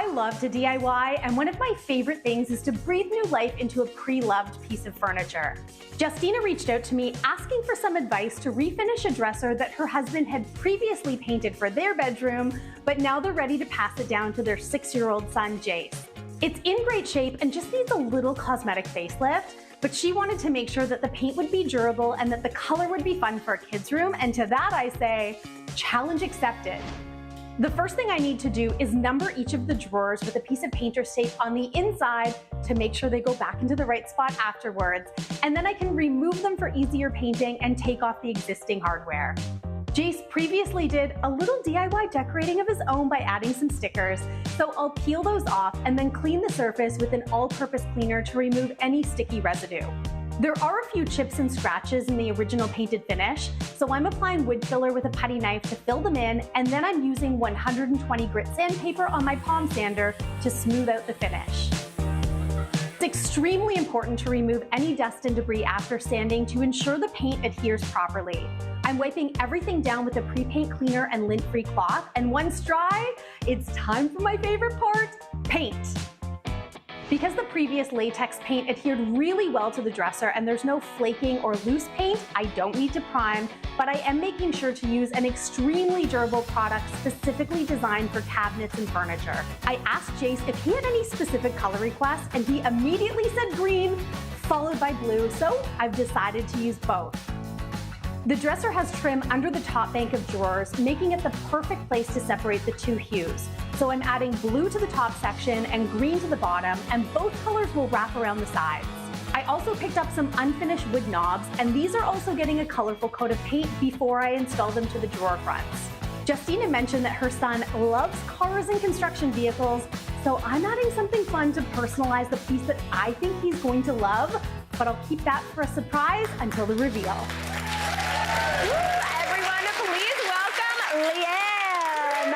love to DIY, and one of my favorite things is to breathe new life into a pre-loved piece of furniture. Justina reached out to me asking for some advice to refinish a dresser that her husband had previously painted for their bedroom, but now they're ready to pass it down to their 6-year-old son, Jace. It's in great shape and just needs a little cosmetic facelift, but she wanted to make sure that the paint would be durable and that the color would be fun for a kid's room, and to that I say, challenge accepted. The first thing I need to do is number each of the drawers with a piece of painter's tape on the inside to make sure they go back into the right spot afterwards, and then I can remove them for easier painting and take off the existing hardware. Jace previously did a little DIY decorating of his own by adding some stickers, so I'll peel those off and then clean the surface with an all-purpose cleaner to remove any sticky residue. There are a few chips and scratches in the original painted finish, so I'm applying wood filler with a putty knife to fill them in, and then I'm using 120 grit sandpaper on my palm sander to smooth out the finish. It's extremely important to remove any dust and debris after sanding to ensure the paint adheres properly. I'm wiping everything down with a pre-paint cleaner and lint-free cloth, and once dry, it's time for my favorite part, paint. Because the previous latex paint adhered really well to the dresser and there's no flaking or loose paint, I don't need to prime, but I am making sure to use an extremely durable product specifically designed for cabinets and furniture. I asked Jace if he had any specific color requests, and he immediately said green, followed by blue, so I've decided to use both. The dresser has trim under the top bank of drawers, making it the perfect place to separate the two hues. So I'm adding blue to the top section and green to the bottom, and both colors will wrap around the sides. I also picked up some unfinished wood knobs, and these are also getting a colorful coat of paint before I install them to the drawer fronts. Justina mentioned that her son loves cars and construction vehicles, so I'm adding something fun to personalize the piece that I think he's going to love, but I'll keep that for a surprise until the reveal. Everyone, please welcome Leigh-Ann.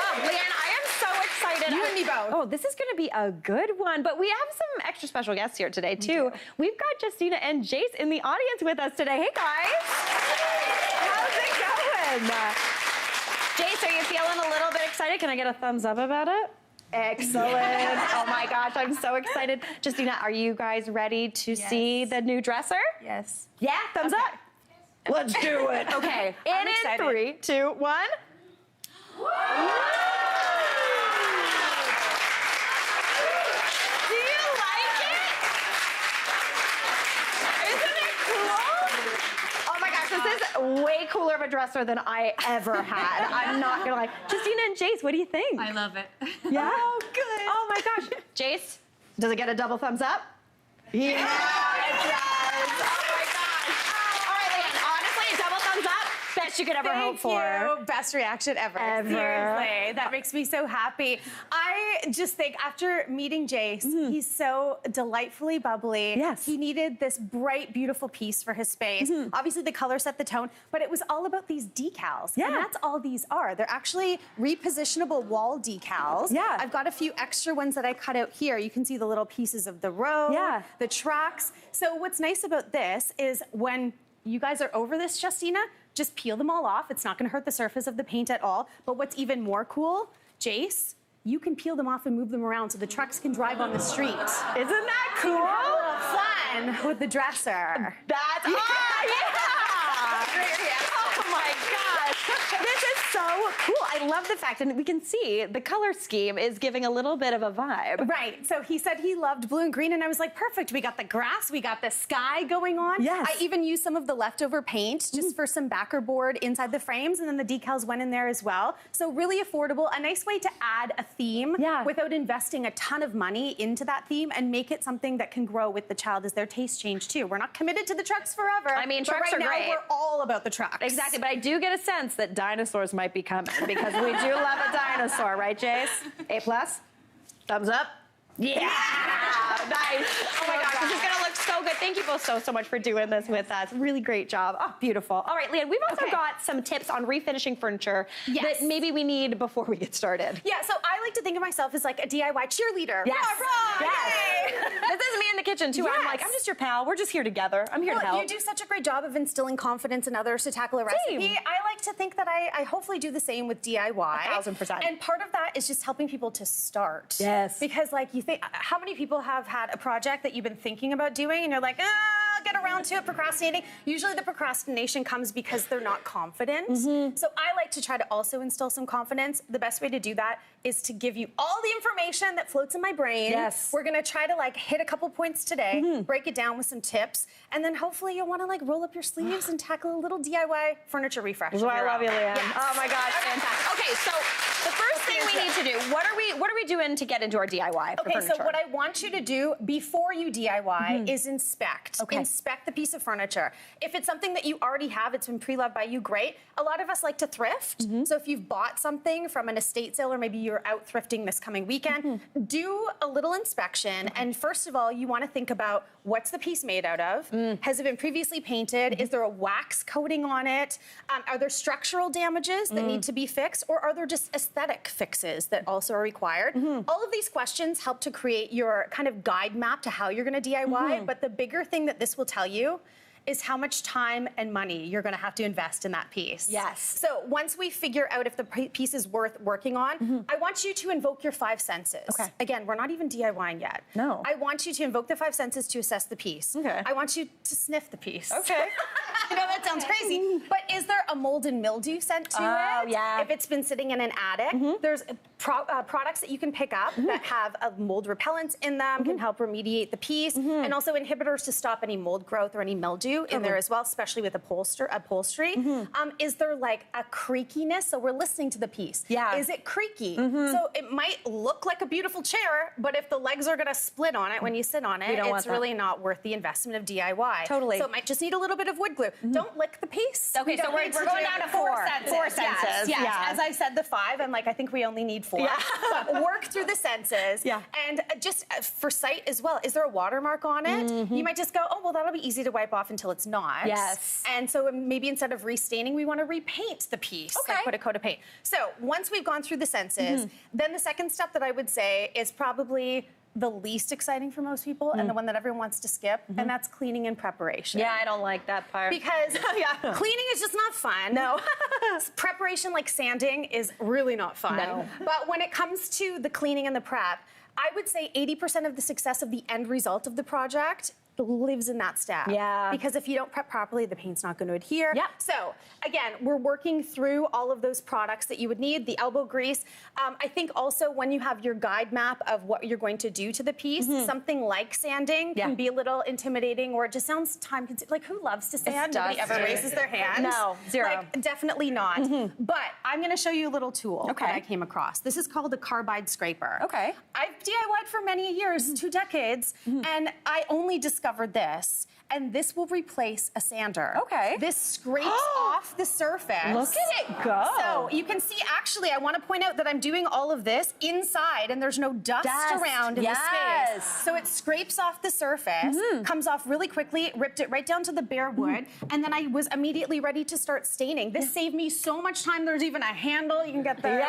Oh, Leigh-Ann, I am so excited. You and me both. Oh, this is going to be a good one, but we have some extra special guests here today, too. We've got Justina and Jace in the audience with us today. Hey, guys. How's it going? Jace, are you feeling a little bit excited? Can I get a thumbs up about it? Excellent. Oh my gosh, I'm so excited. Justina, are you guys ready to see the new dresser? Yes. Yeah, thumbs up. Let's do it. Okay, in 3, 2, 1. Do you like it? Isn't it cool? Oh my gosh, this is way cooler of a dresser than I ever had. I'm not gonna lie. Justina and Jace, what do you think? I love it. Yeah? Oh, good. Oh my gosh. Jace, does it get a double thumbs up? Yeah, it does. Oh my gosh. All right, Leigh-Ann, honestly, double thumbs up. Best you could ever hope for. Thank you. Best reaction ever. Seriously, that makes me so happy. I just think after meeting Jace, he's so delightfully bubbly. Yes. He needed this bright, beautiful piece for his space. Obviously, the color set the tone, but it was all about these decals. Yeah. And that's all these are. They're actually repositionable wall decals. Yeah. I've got a few extra ones that I cut out here. You can see the little pieces of the road, the tracks. So what's nice about this is when you guys are over this, Justina, just peel them all off. It's not gonna hurt the surface of the paint at all. But what's even more cool, Jace, you can peel them off and move them around so the trucks can drive on the street. Isn't that cool? You can have a little fun with the dresser. That's yeah. Oh my gosh. This is so cool. I love the fact, and we can see the color scheme is giving a little bit of a vibe. Right, so he said he loved blue and green, and I was like, perfect. We got the grass, we got the sky going on. Yes. I even used some of the leftover paint just for some backer board inside the frames, and then the decals went in there as well. So really affordable, a nice way to add a theme without investing a ton of money into that theme, and make it something that can grow with the child as their tastes change too. We're not committed to the trucks forever. I mean, trucks but are right great. now we're all about the trucks. Exactly, but I do get a sense that dinosaurs might be coming because we do love a dinosaur, right, Jace? A+? Thumbs up? Yeah! Nice. Oh my gosh, this is gonna look so good. Thank you both so much for doing this with us. Really great job. Oh, beautiful. All right, Leigh-Ann, we've also got some tips on refinishing furniture that maybe we need before we get started. Yeah, so I like to think of myself as like a DIY cheerleader. Yes. Rah, rah, yes. yay. This is me in the kitchen too. I'm like, I'm just your pal. We're just here together. I'm here to help. You do such a great job of instilling confidence in others to tackle a recipe. I like like to think that I hopefully do the same with DIY. 1000%. And part of that is just helping people to start. Yes. Because like you think, how many people have had a project that you've been thinking about doing and you're like, I'll get around to it, procrastinating. Usually the procrastination comes because they're not confident. So I like to try to also instill some confidence. The best way to do that is to give you all the information that floats in my brain. Yes. We're gonna try to like hit a couple points today, break it down with some tips, and then hopefully you'll wanna like roll up your sleeves and tackle a little DIY furniture refresh. Well, I love you, Leigh-Ann. Yes. Oh my gosh, fantastic. Okay, so the first thing we need to do, what are we doing to get into our DIY for furniture? So what I want you to do before you DIY is inspect. Okay. Inspect the piece of furniture. If it's something that you already have, it's been pre-loved by you, great. A lot of us like to thrift. So if you've bought something from an estate sale or maybe you're out thrifting this coming weekend, do a little inspection. And first of all, you want to think about what's the piece made out of? Has it been previously painted? Is there a wax coating on it? Are there structural damages that need to be fixed? Or are there just aesthetic fixes that also are required? All of these questions help to create your kind of guide map to how you're going to DIY. But the bigger thing that this will tell you is how much time and money you're going to have to invest in that piece. Yes. So once we figure out if the piece is worth working on, I want you to invoke your 5 senses. Okay. Again, we're not even DIYing yet. No. I want you to invoke the 5 senses to assess the piece. Okay. I want you to sniff the piece. Okay. I know that sounds crazy, but is there a mold and mildew scent to it? Oh, yeah. If it's been sitting in an attic, there's products that you can pick up that have mold repellents in them, can help remediate the piece, and also inhibitors to stop any mold growth or any mildew in there as well, especially with upholstery. Is there like a creakiness? So we're listening to the piece. Yeah. Is it creaky? So it might look like a beautiful chair, but if the legs are gonna split on it when you sit on it, it's really not worth the investment of DIY. Totally. So it might just need a little bit of wood glue. Don't lick the piece. Okay, so we're going down to 4 senses. 4 senses. Yes. Yeah. As I said, the 5, I'm like, I think we only need 4. Yeah. But work through the senses. Yeah. And just for sight as well, is there a watermark on it? You might just go, oh, well, that'll be easy to wipe off until it's not. Yes. And so maybe instead of restaining, we want to repaint the piece. Okay. Like put a coat of paint. So once we've gone through the senses, then the second step that I would say is probably the least exciting for most people and the one that everyone wants to skip, and that's cleaning and preparation. Yeah, I don't like that part. Because cleaning is just not fun. No. Preparation, like sanding, is really not fun. No. But when it comes to the cleaning and the prep, I would say 80% of the success of the end result of the project lives in that step. Yeah. Because if you don't prep properly, the paint's not going to adhere. Yep. So again, we're working through all of those products that you would need, the elbow grease. I think also when you have your guide map of what you're going to do to the piece, something like sanding can be a little intimidating, or it just sounds time-consuming. Like, who loves to sand? Nobody ever raises their hand. No, zero. Like, definitely not. But I'm going to show you a little tool that I came across. This is called a carbide scraper. Okay. I've DIY'd for many years, 2 decades, and I only discovered this, and this will replace a sander. Okay. This scrapes off the surface. Look at it go. So you can see, actually, I want to point out that I'm doing all of this inside, and there's no dust around in the space. So it scrapes off the surface, comes off really quickly, ripped it right down to the bare wood, and then I was immediately ready to start staining. This saved me so much time. There's even a handle. You can get the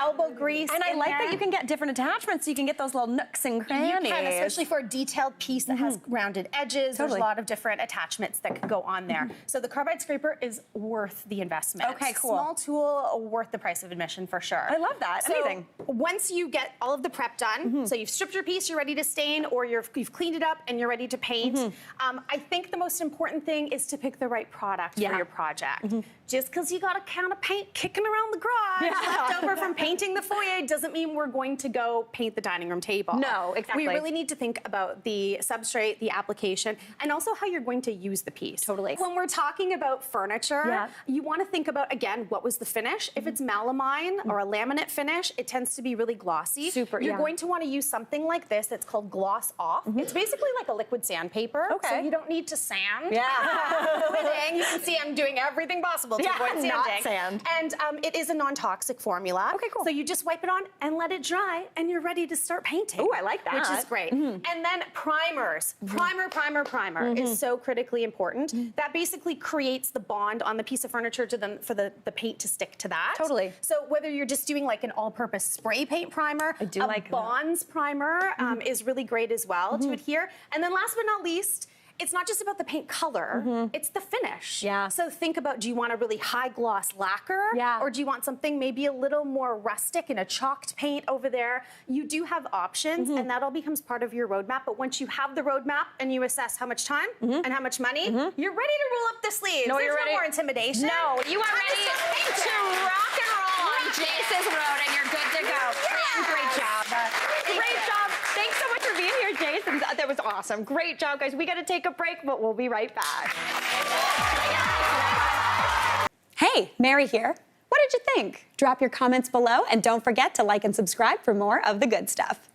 elbow grease. And I like that you can get different attachments, so you can get those little nooks and crannies. You can, especially for a detailed piece that has rounded edges. There's a lot of different attachments that could go on there. So the carbide scraper is worth the investment. Okay, cool. Small tool, worth the price of admission for sure. I love that. So amazing. Once you get all of the prep done, so you've stripped your piece, you're ready to stain, or you've cleaned it up and you're ready to paint, I think the most important thing is to pick the right product for your project. Just because you got a can of paint kicking around the garage left over from painting the foyer doesn't mean we're going to go paint the dining room table. No, exactly. We really need to think about the substrate, the application, and also how you're going to use the piece. Totally. When we're talking about furniture, you want to think about, again, what was the finish? If it's melamine or a laminate finish, it tends to be really glossy. Super, You're going to want to use something like this that's called gloss off. It's basically like a liquid sandpaper. Okay. So you don't need to sand. Yeah. You can see I'm doing everything possible to avoid sanding. Not sand. And it is a non-toxic formula. Okay, cool. So you just wipe it on and let it dry, and you're ready to start painting. Ooh, I like that. Which is great. And then primers. Primer is so critically important. That basically creates the bond on the piece of furniture for the paint to stick to that. Totally. So whether you're just doing like an all-purpose spray paint primer, like Bonds primer is really great as well to adhere. And then last but not least, it's not just about the paint color, it's the finish. Yeah. So think about, do you want a really high gloss lacquer? Yeah. Or do you want something maybe a little more rustic in a chalked paint over there? You do have options, and that all becomes part of your roadmap. But once you have the roadmap and you assess how much time and how much money, you're ready to roll up the sleeves. No, There's you're ready. no more intimidation. No, you are Time ready start painting. to rock and roll on Jace's road, and you're good to go. Great job. Great job. Thanks so much for being here, Jason. That was awesome. Great job, guys. We got to take a break, but we'll be right back. Hey, Mary here. What did you think? Drop your comments below and don't forget to like and subscribe for more of the good stuff.